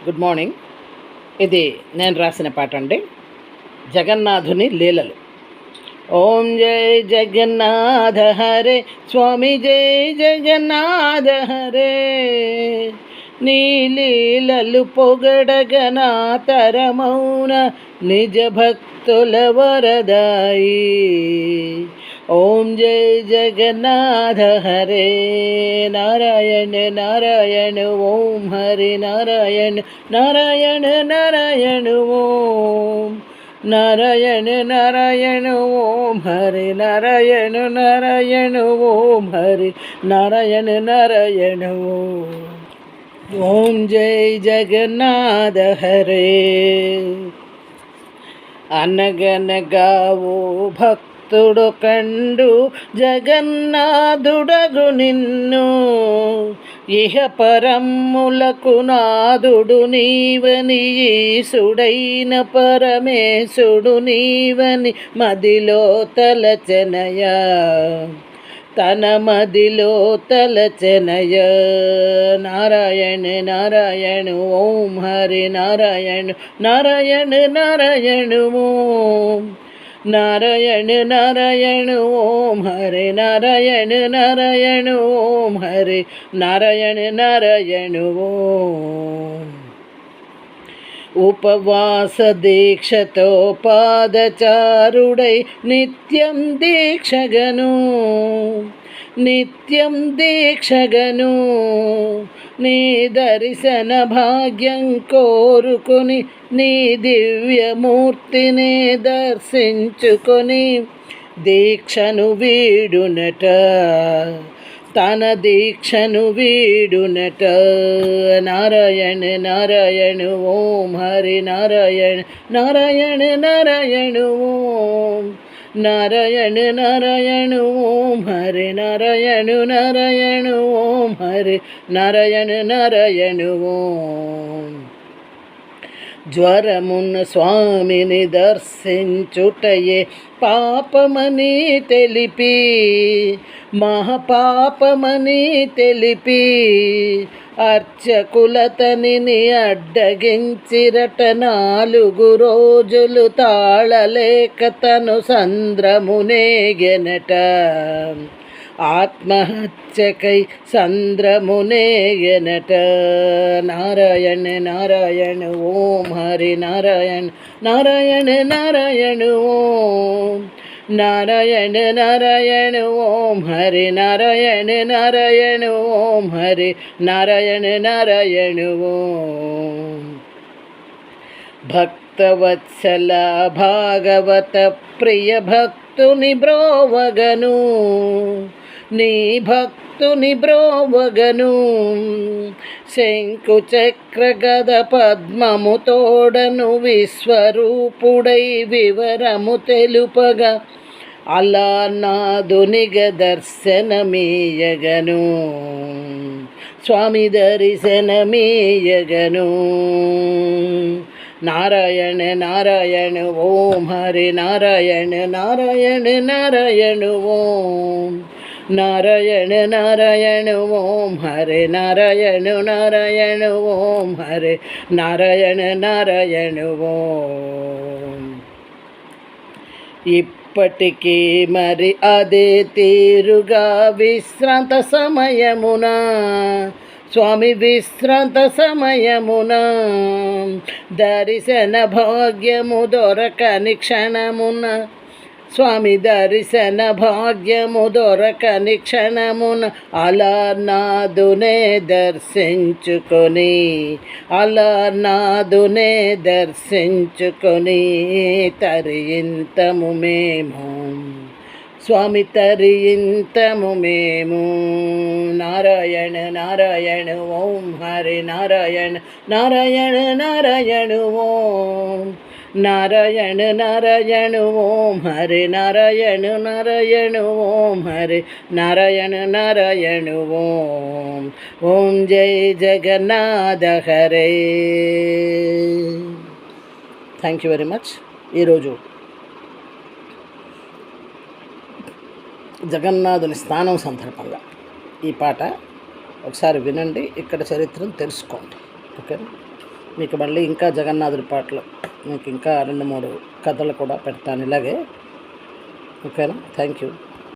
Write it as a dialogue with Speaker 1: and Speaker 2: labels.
Speaker 1: Good morning. ఇది నేను రాసిన పాట అండి. జగన్నాథుని లీలలు. ఓం జై జగన్నాథ హరే స్వామి, జై జగన్నాథ హరే. నీ లీలలు పొగడగనా తరమౌన నిజ భక్తుల వరదాయి. ఓం జై జగన్నాథ హరే. నారాయణ నారాయణ ఓం హరి నారాయణ నారాయణ నారాయణ ఓం నారాయణ నారాయణ ఓం హరి నారాయణ నారాయణ ఓం హరి నారాయణ నారాయణ ఓం జై జగన్నాథ హరే. అనగనగా ఓ భక్తుడు కండు జగన్నాథుడగు నిన్ను, ఇహ పరమ్ములకు నాదుడు నీవని, ఈసుడైన పరమేశుడు నీవని మదిలో తలచెనయా, తన మదిలో తలచెనయ. నారాయణ నారాయణ ఓం హరి నారాయణ నారాయణ నారాయణ ఓం నారాయణ నారాయణ ఓం హరి నారాయణ నారాయణ ఓం హరి నారాయణ నారాయణ ఓం. ఉపవాస దీక్షతో పాదచారుడై నిత్యం దీక్షగను, నిత్యం దీక్షగను. నీ దర్శన భాగ్యం కోరుకుని, నీ దివ్యమూర్తిని దర్శించుకొని దీక్షను వీడునట, తన దీక్షను వీడునట. నారాయణ నారాయణ ఓం హరి నారాయణ నారాయణ నారాయణ ఓం నారాయణ నారాయణ ఓం హరి నారాయణ నారాయణ ఓం హరి నారాయణ నారాయణ ఓం. జ్వరమున్న స్వామిని దర్శించుటయే పాపమని తెలిపి, మహాపాపమని తెలిపి, అర్చకులతనిని అడ్డగించిరట 4 రోజులు తాళలేక తను సంద్రమునేగెనట. ఆత్మహత్యకై సంద్రమునేగెనట. నారాయణ నారాయణ ఓం హరి నారాయణ నారాయణ నారాయణ ఓం నారాయణ నారాయణ ఓం హరి నారాయణ నారాయణ ఓం హరి నారాయణ నారాయణ ఓం. భక్తవత్సల భాగవత ప్రియ భక్తుని బ్రోవగను, నీ భక్తుని బ్రోవగను. శంకు చక్ర గద పద్మము తోడను విశ్వరూపుడై వివరము తెలుపగా, అలా నాదునిగ దర్శనమీయగను, స్వామి దర్శనమీయగను. నారాయణ నారాయణ ఓం హరి నారాయణ నారాయణ నారాయణ ఓం నారాయణ నారాయణ ఓం హరి నారాయణ నారాయణ ఓం హరి నారాయణ నారాయణ ఓం. ఇప్పటికీ మరి అదే తీరుగా విశ్రాంత సమయమున, స్వామి విశ్రాంత సమయమున దర్శన భాగ్యము దొరకని క్షణమున, స్వామి దర్శన భాగ్యము దొరకని క్షణమున అలా నాదునే దర్శించుకొని, అలా నాదునే దర్శించుకొని తరింతము మేము, స్వామి తరింతము మేము. నారాయణ నారాయణ ఓం హరి నారాయణ నారాయణ నారాయణ ఓం నారాయణ నారాయణ ఓం హరి నారాయణ నారాయణ ఓం హరి నారాయణ నారాయణ ఓం. ఓం జై జగన్నాథ హరే. Thank you very much. ఈరోజు జగన్నాథుని స్నానం సందర్భంగా ఈ పాట ఒకసారి వినండి, ఇక్కడ చరిత్రను తెలుసుకోండి. ఓకేనా? మీకు మళ్ళీ ఇంకా జగన్నాథుడి పాటలు మీకు ఇంకా 2-3 కథలు కూడా పెడతాను ఇలాగే. ఓకేనా? Thank you.